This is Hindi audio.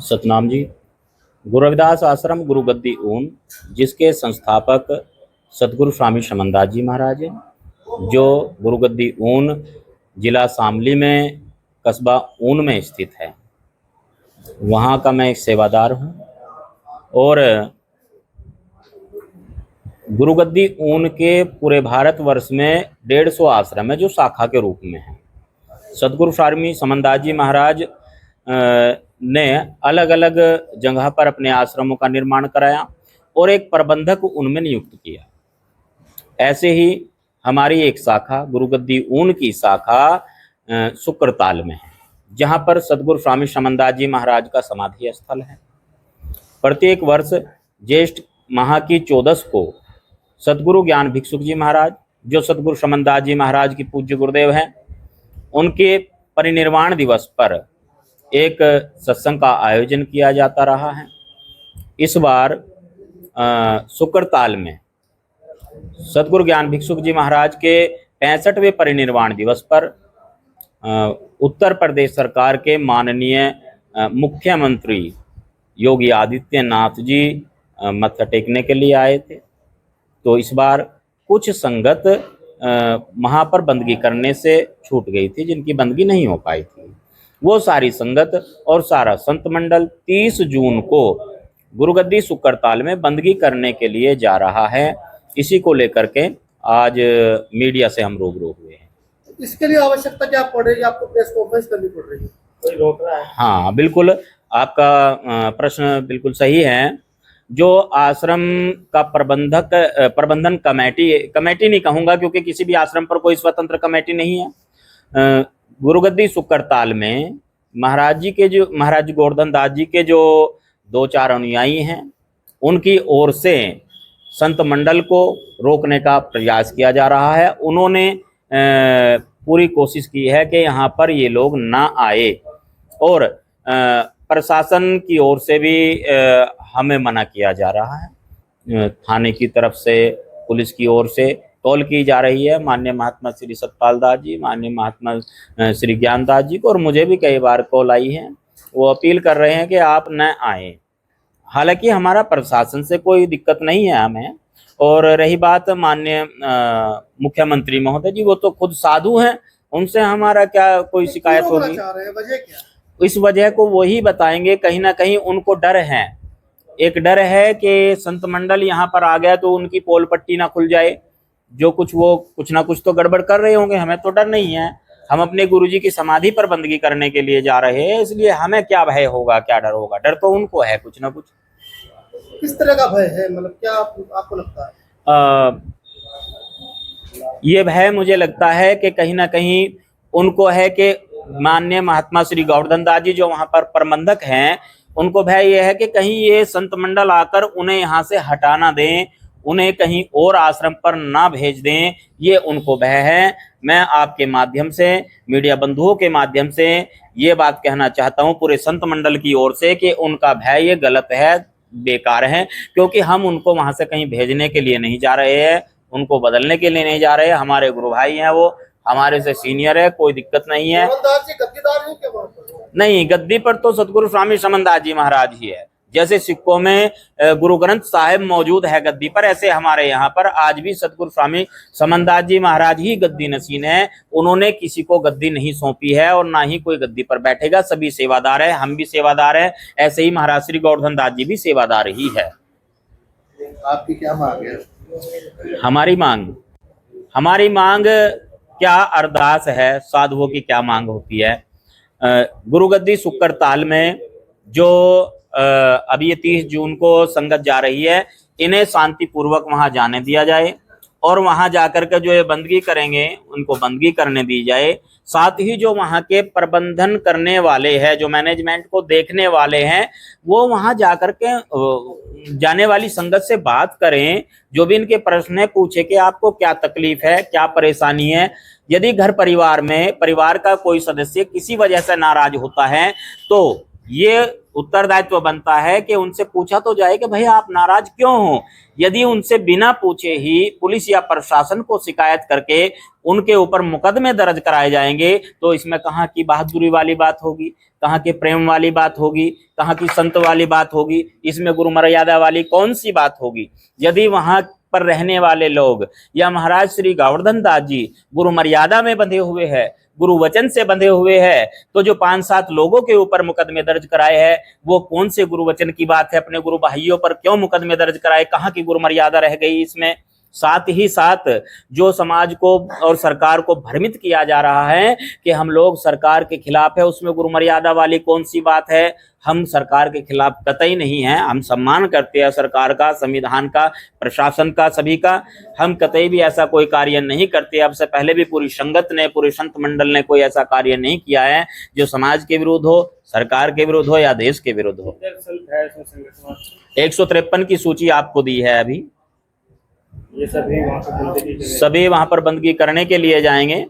सतनाम जी। गुरु रविदास आश्रम गुरु गद्दी ऊन, जिसके संस्थापक सतगुरु स्वामी समनदास जी महाराज हैं, जो गुरु गद्दी ऊन जिला शामली में कस्बा ऊन में स्थित है, वहाँ का मैं एक सेवादार हूँ। और गुरु गद्दी ऊन के पूरे भारतवर्ष में 150 आश्रम है जो शाखा के रूप में है। सतगुरु स्वामी समनदास जी महाराज ने अलग अलग जगह पर अपने आश्रमों का निर्माण कराया और एक प्रबंधक उनमें नियुक्त किया। ऐसे ही हमारी एक शाखा गुरु गद्दी ऊन की शाखा शुक्रताल में है, जहाँ पर सतगुरु स्वामी समनदास जी महाराज का समाधि स्थल है। प्रत्येक वर्ष ज्येष्ठ माह की 14 को सतगुरु ज्ञान भिक्षुक जी महाराज, जो सतगुरु समनदास जी महाराज की पूज्य गुरुदेव हैं, उनके परिनिर्वाण दिवस पर एक सत्संग का आयोजन किया जाता रहा है। इस बार शुक्रताल में सतगुरु ज्ञान भिक्षुक जी महाराज के 65वें परिनिर्वाण दिवस पर उत्तर प्रदेश सरकार के माननीय मुख्यमंत्री योगी आदित्यनाथ जी मत्था टेकने के लिए आए थे। तो इस बार कुछ संगत वहाँ पर बंदगी करने से छूट गई थी, जिनकी बंदगी नहीं हो पाई थी। वो सारी संगत और सारा संत मंडल 30 जून को गुरुगद्दी शुक्रताल में बंदगी करने के लिए जा रहा है। इसी को लेकर के आज मीडिया से हम रूबरू हुए हैं। इसके लिए आवश्यकता क्या पड़ रही है? आपको प्रेस कॉन्फ्रेंस करनी पड़ रही है, कोई रोक रहा है? हाँ बिल्कुल, आपका प्रश्न बिल्कुल सही है। जो आश्रम का प्रबंधन कमेटी नहीं कहूँगा, क्योंकि किसी भी आश्रम पर कोई स्वतंत्र कमेटी नहीं है। गुरुगद्दी शुक्रताल में महाराज गोवर्धन दास जी के जो 2-4 अनुयायी हैं, उनकी ओर से संत मंडल को रोकने का प्रयास किया जा रहा है। उन्होंने पूरी कोशिश की है कि यहाँ पर ये लोग ना आए, और प्रशासन की ओर से भी हमें मना किया जा रहा है। थाने की तरफ से, पुलिस की ओर से कॉल की जा रही है माननीय महात्मा श्री सतपाल दास जी, माननीय महात्मा श्री ज्ञानदास जी को, और मुझे भी कई बार कॉल आई है। वो अपील कर रहे हैं कि आप न आए। हालांकि हमारा प्रशासन से कोई दिक्कत नहीं है हमें। और रही बात माननीय मुख्यमंत्री महोदय जी, वो तो खुद साधु हैं, उनसे हमारा क्या कोई शिकायत होगी? वजह क्या? इस वजह को वही बताएंगे। कहीं ना कहीं उनको डर है, एक डर है कि संत मंडल यहाँ पर आ गया तो उनकी पोल पट्टी ना खुल जाए। जो वो कुछ ना कुछ तो गड़बड़ कर रहे होंगे। हमें तो डर नहीं है, हम अपने गुरुजी की समाधि पर बंदगी करने के लिए जा रहे हैं, इसलिए हमें क्या भय होगा, क्या डर होगा? डर तो उनको है कुछ ना कुछ। किस तरह का भय है, मतलब क्या आपको लगता है? ये भय मुझे लगता है कि कहीं ना कहीं उनको है कि माननीय महात्मा श्री गोवर्धन दास जी जो वहाँ पर प्रबंधक हैं, उनको भय ये है कि कहीं ये संत मंडल आकर उन्हें यहाँ से हटा ना दें, उन्हें कहीं और आश्रम पर ना भेज दें, ये उनको भय है। मैं आपके माध्यम से, मीडिया बंधुओं के माध्यम से ये बात कहना चाहता हूँ पूरे संत मंडल की ओर से कि उनका भय ये गलत है, बेकार है। क्योंकि हम उनको वहाँ से कहीं भेजने के लिए नहीं जा रहे हैं, उनको बदलने के लिए नहीं जा रहे हैं। हमारे गुरु भाई हैं, वो हमारे से सीनियर है, कोई दिक्कत नहीं है। गद्दीदार है क्या? नहीं, गद्दी पर तो सतगुरु स्वामी समनदास जी महाराज ही है। जैसे सिक्कों में गुरु ग्रंथ साहिब मौजूद है गद्दी पर, ऐसे हमारे यहाँ पर आज भी सतगुरु स्वामी समनदास जी महाराज ही गद्दी नशीन है। उन्होंने किसी को गद्दी नहीं सौंपी है और ना ही कोई गद्दी पर बैठेगा। सभी सेवादार है, हम भी सेवादार है, ऐसे ही महाराज श्री गोवर्धन दास जी भी सेवादार ही है। आपकी क्या मांग है? हमारी मांग क्या, अरदास है। साधुओं की क्या मांग होती है? गुरुगद्दी शुक्रताल में जो अभी ये 30 जून को संगत जा रही है, इन्हें शांतिपूर्वक वहां जाने दिया जाए, और वहां जाकर के जो ये बंदगी करेंगे उनको बंदगी करने दी जाए। साथ ही जो वहां के प्रबंधन करने वाले हैं, जो मैनेजमेंट को देखने वाले हैं, वो वहां जाकर के जाने वाली संगत से बात करें। जो भी इनके प्रश्न है पूछे कि आपको क्या तकलीफ है, क्या परेशानी है। यदि घर परिवार में परिवार का कोई सदस्य किसी वजह से नाराज होता है तो ये उत्तरदायित्व बनता है कि उनसे पूछा तो जाए कि भाई आप नाराज क्यों हो। यदि उनसे बिना पूछे ही पुलिस या प्रशासन को शिकायत करके उनके ऊपर मुकदमे दर्ज कराए जाएंगे तो इसमें कहाँ की बहादुरी वाली बात होगी, कहाँ के प्रेम वाली बात होगी, कहाँ की संत वाली बात होगी, इसमें गुरु मर्यादा वाली कौन सी बात होगी। यदि वहां पर रहने वाले लोग या महाराज श्री गोवर्धन दास जी गुरु मर्यादा में बंधे हुए हैं, गुरु वचन से बंधे हुए हैं, तो जो 5-7 लोगों के ऊपर मुकदमे दर्ज कराए हैं वो कौन से गुरु वचन की बात है। अपने गुरु भाइयों पर क्यों मुकदमे दर्ज कराए, कहाँ की गुरु मर्यादा रह गई इसमें। साथ ही साथ जो समाज को और सरकार को भ्रमित किया जा रहा है कि हम लोग सरकार के खिलाफ है, उसमें गुरु मर्यादा वाली कौन सी बात है। हम सरकार के खिलाफ कतई नहीं हैं, हम सम्मान करते हैं सरकार का, संविधान का, प्रशासन का, सभी का। हम कतई भी ऐसा कोई कार्य नहीं करते। अब से पहले भी पूरी संगत ने, पूरे संत मंडल ने कोई ऐसा कार्य नहीं किया है जो समाज के विरुद्ध हो, सरकार के विरुद्ध हो या देश के विरुद्ध हो। 153 की सूची आपको दी है अभी। ये सभी वहां पर बंदगी करने के लिए जाएंगे।